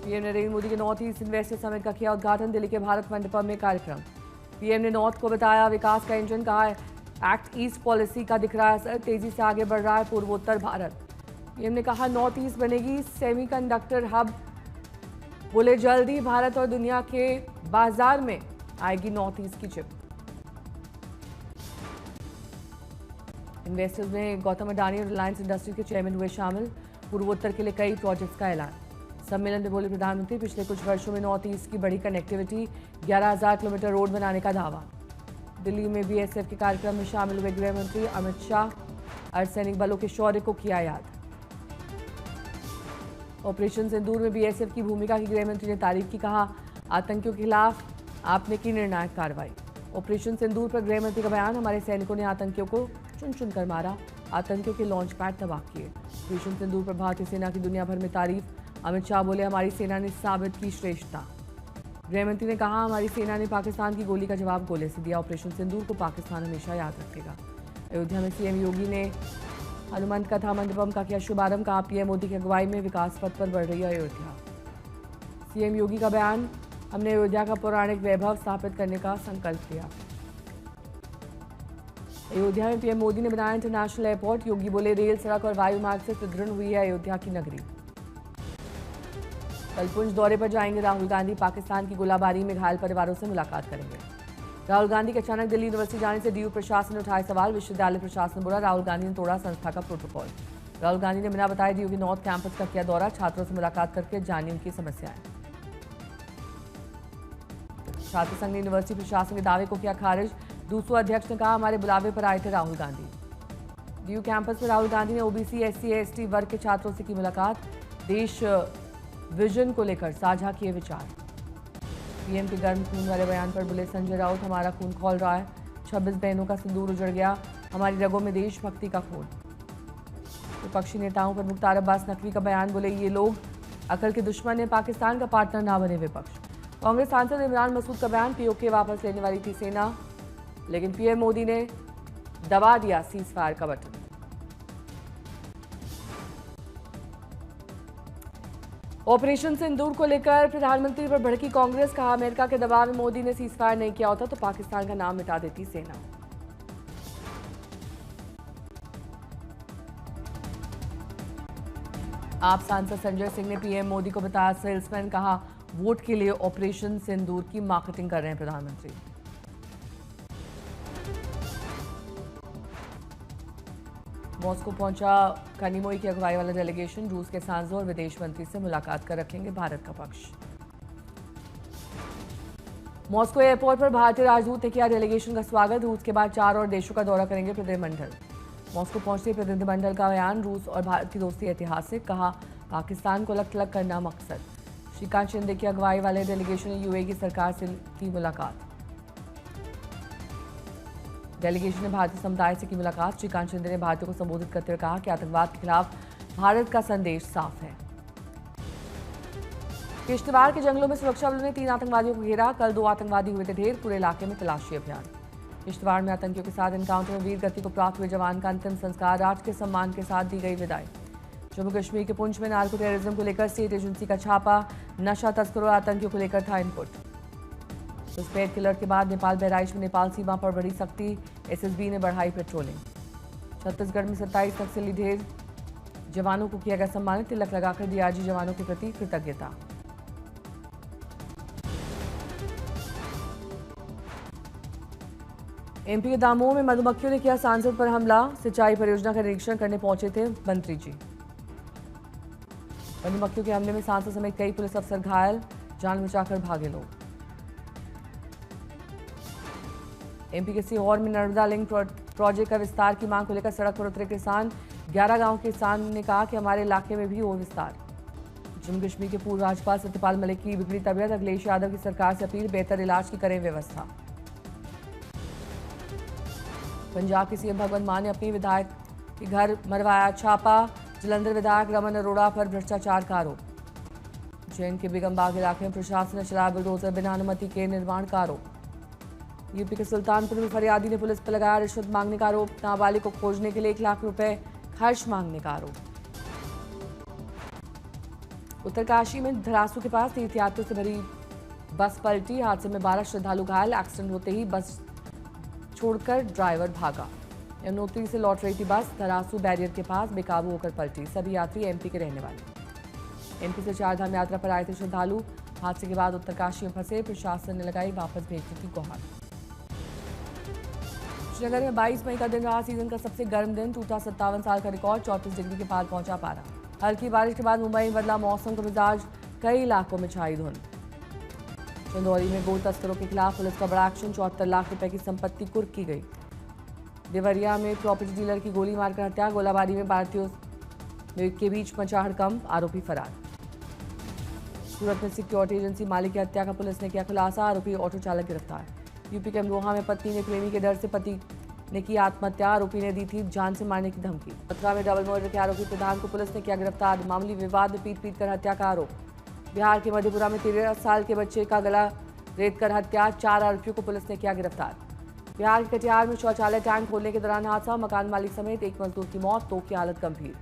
PM Narendra Modi के north east investor summit का किया उद्घाटन। दिल्ली के भारत मंडपम में कार्यक्रम। पीएम ने नॉर्थ को बताया विकास का इंजन, कहा एक्ट ईस्ट पॉलिसी का दिख रहा है असर, तेजी से आगे बढ़ रहा है पूर्वोत्तर भारत। पीएम ने कहा नॉर्थ ईस्ट बनेगी सेमीकंडक्टर हब, बोले जल्द ही भारत और दुनिया के बाजार में आएगी नॉर्थ ईस्ट की चिप। इन्वेस्टर्स में गौतम अडानी और रिलायंस इंडस्ट्रीज के चेयरमैन हुए शामिल। पूर्वोत्तर के लिए कई प्रोजेक्ट्स का ऐलान। सम्मेलन में बोले प्रधानमंत्री, पिछले कुछ वर्षों में नॉर्थ ईस्ट की बड़ी कनेक्टिविटी, 11,000 किलोमीटर रोड बनाने का दावा। दिल्ली में बीएसएफ के कार्यक्रम में शामिल हुए गृह मंत्री अमित शाह, अर्धसैनिक बलों के शौर्य को किया याद। ऑपरेशन सिंदूर में बीएसएफ की भूमिका की गृह मंत्री ने तारीफ की, कहा आतंकियों के खिलाफ आपने की निर्णायक कार्रवाई। ऑपरेशन सिंदूर पर गृह मंत्री का बयान, हमारे सैनिकों ने आतंकियों को चुन चुन कर मारा, आतंकियों के लॉन्च पैड तबाह किए। ऑपरेशन सिंदूर पर भारतीय सेना की दुनिया भर में तारीफ। अमित शाह बोले हमारी सेना ने साबित की श्रेष्ठता। गृह मंत्री ने कहा हमारी सेना ने पाकिस्तान की गोली का जवाब गोले से दिया। ऑपरेशन सिंदूर को पाकिस्तान हमेशा याद रखेगा। अयोध्या में सीएम योगी ने हनुमंत कथा मंडपम का किया शुभारंभ, कहा पीएम मोदी की अगुवाई में विकास पथ पर बढ़ रही है अयोध्या। सीएम योगी का बयान, हमने अयोध्या का पौराणिक वैभव स्थापित करने का संकल्प लिया। अयोध्या में पीएम मोदी ने बनाया इंटरनेशनल एयरपोर्ट। योगी बोले रेल, सड़क और वायु मार्ग से सुदृढ़ हुई है अयोध्या की नगरी। कल पुंछ दौरे पर जाएंगे राहुल गांधी, पाकिस्तान की गोलाबारी में घायल परिवारों से मुलाकात करेंगे। राहुल गांधी के अचानक दिल्ली यूनिवर्सिटी जाने से डीयू प्रशासन ने उठाए सवाल। विश्वविद्यालय प्रशासन बोला राहुल गांधी ने तोड़ा संस्था का प्रोटोकॉल। राहुल गांधी ने बिना बताए डीयू के नॉर्थ कैंपस का किया दौरा, छात्रों से मुलाकात करके जानी उनकी समस्याएं। छात्र संघ ने यूनिवर्सिटी प्रशासन के दावे को किया खारिज। दूसरा अध्यक्ष ने कहा हमारे बुलावे पर आए थे राहुल गांधी। डीयू कैंपस में राहुल गांधी ने ओबीसी, एससी, एसटी वर्ग के छात्रों से की मुलाकात। देश विजन को लेकर साझा किए विचार। पीएम के गर्म खून वाले बयान पर बोले संजय राउत, हमारा खून खौल रहा है, 26 बहनों का सिंदूर उजड़ गया, हमारी रगों में देशभक्ति का खून। विपक्षी नेताओं पर मुख्तार अब्बास नकवी का बयान, बोले ये लोग अकल के दुश्मन है, पाकिस्तान का पार्टनर ना बने विपक्ष। कांग्रेस सांसद इमरान मसूद का बयान, पीओके वापस लेने वाली थी सेना, लेकिन पीएम मोदी ने दबा दिया सीज फायर का बटन। ऑपरेशन सिंदूर को लेकर प्रधानमंत्री पर भड़की कांग्रेस, कहा अमेरिका के दबाव में मोदी ने सीज फायर नहीं किया होता तो पाकिस्तान का नाम मिटा देती सेना। आप सांसद संजय सिंह ने पीएम मोदी को बताया सेल्समैन, कहा वोट के लिए ऑपरेशन सिंदूर की मार्केटिंग कर रहे हैं प्रधानमंत्री। मॉस्को पहुंचा कनिमोई की अगुवाई वाला डेलीगेशन। रूस के सांसदों और विदेश मंत्री से मुलाकात कर रखेंगे भारत का पक्ष। मॉस्को एयरपोर्ट पर भारतीय राजदूत ने किया डेलीगेशन का स्वागत। रूस के बाद 4 और देशों का दौरा करेंगे प्रतिनिधिमंडल। मॉस्को पहुंचते प्रतिनिधिमंडल का बयान, रूस और भारत की दोस्ती ऐतिहासिक, कहा पाकिस्तान को अलग थलग करना मकसद। श्रीकांत शिंदे की अगुवाई वाले डेलीगेशन ने यूएई की सरकार से की मुलाकात। डेलीगेशन ने भारतीय समुदाय से की मुलाकात। श्रीकांत शिंदे ने भारतीयों को संबोधित करते हुए कहा कि आतंकवाद के खिलाफ भारत का संदेश साफ है। किश्तवाड़ के जंगलों में सुरक्षा बलों ने 3 आतंकवादियों को घेरा। कल 2 आतंकवादी हुए थे ढेर, पूरे इलाके में तलाशी अभियान। किश्तवाड़ में आतंकियों के साथ एनकाउंटर में वीर गति को प्राप्त हुए जवान का अंतिम संस्कार, राष्ट्र के सम्मान के साथ दी गई विदाई। जम्मू कश्मीर के पुंछ में नार्को टेररिज्म को लेकर स्टेट एजेंसी का छापा। नशा तस्करों और आतंकियों को लेकर था इनपुट। घुसपैठ किलर के बाद नेपाल बहराइच में नेपाल सीमा पर बढ़ी सख्ती। एसएसबी ने बढ़ाई पेट्रोलिंग। छत्तीसगढ़ में 27 नक्सली ढेर जवानों को किया गया सम्मानित। तिलक लगाकर डीआरजी जवानों के प्रति कृतज्ञता। एमपी के दामोह में मधुमक्खियों ने किया सांसद पर हमला। सिंचाई परियोजना का निरीक्षण करने पहुंचे थे मंत्री जी। मधुमक्खियों के हमले में सांसद समेत कई पुलिस अफसर घायल, जान बचाकर भागे लोग। एमपी के सीहोर में नर्मदा लिंक प्रोजेक्ट का विस्तार की मांग को लेकर सड़क पर उतरे किसान। 11 गांव के किसान ने कहा कि हमारे इलाके में भी हो विस्तार। जम्मू कश्मीर के पूर्व राज्यपाल सत्यपाल मलिक की बिगड़ी तबीयत। अखिलेश यादव की सरकार से अपील, बेहतर इलाज की करें व्यवस्था। पंजाब के सीएम भगवंत मान ने अपनी विधायक के घर मरवाया छापा। जलंधर विधायक रमन अरोड़ा पर भ्रष्टाचार का आरोप। जैन के बेगमबाग इलाके में प्रशासन ने चलाया बुलडोजर, बिना अनुमति के निर्माण का आरोप। यूपी के सुल्तानपुर में फरियादी ने पुलिस पर लगाया रिश्वत मांगने का आरोप। नाबालिग को खोजने के लिए 1 लाख रुपए खर्च मांगने का आरोप। उत्तरकाशी में धरासू के पास तीर्थयात्रियों से भरी बस पलटी। हादसे में 12 श्रद्धालु घायल। एक्सीडेंट होते ही बस छोड़कर ड्राइवर भागा। यमुनोत्री से लौट रही थी बस। धरासू बैरियर के पास बेकाबू होकर पलटी। सभी यात्री एमपी के रहने वाले। एमपी से चारधाम यात्रा पर आए थे श्रद्धालु। हादसे के बाद उत्तरकाशी में फंसे। प्रशासन ने लगाई वापस भेजने की गुहार। श्रीनगर में 22 मई का दिन रहा सीजन का सबसे गर्म दिन। टूटा 57 साल का रिकॉर्ड। 34 डिग्री के पार पहुंचा पारा। हल्की बारिश के बाद मुंबई में बदला मौसम का मिजाज। कई इलाकों में छाई धुंध। चंदौली में गो तस्करों के खिलाफ पुलिस का बड़ा एक्शन। 74 लाख रुपए की संपत्ति कुर्क की गई। देवरिया में प्रॉपर्टी डीलर की गोली मारकर हत्या। गोलाबारी में भारतीयों के बीच मचा हड़कंप। आरोपी फरार। सूरत में सिक्योरिटी एजेंसी मालिक की हत्या का पुलिस ने किया खुलासा। आरोपी ऑटो चालक गिरफ्तार। यूपी के अमरोहा में पत्नी ने प्रेमी के डर से पति ने की आत्महत्या। आरोपी ने दी थी जान से मारने की धमकी। मथुरा में डबल मर्डर के आरोपी प्रधान को पुलिस ने किया गिरफ्तार। मामूली विवाद में पीट कर हत्या का आरोप। बिहार के मधेपुरा में 13 साल के बच्चे का गला रेत कर हत्या। 4 आरोपियों को पुलिस ने किया गिरफ्तार। बिहार के कटिहार में शौचालय टैंक खोलने के दौरान हादसा। मकान मालिक समेत एक मजदूर की मौत, 2 की हालत गंभीर।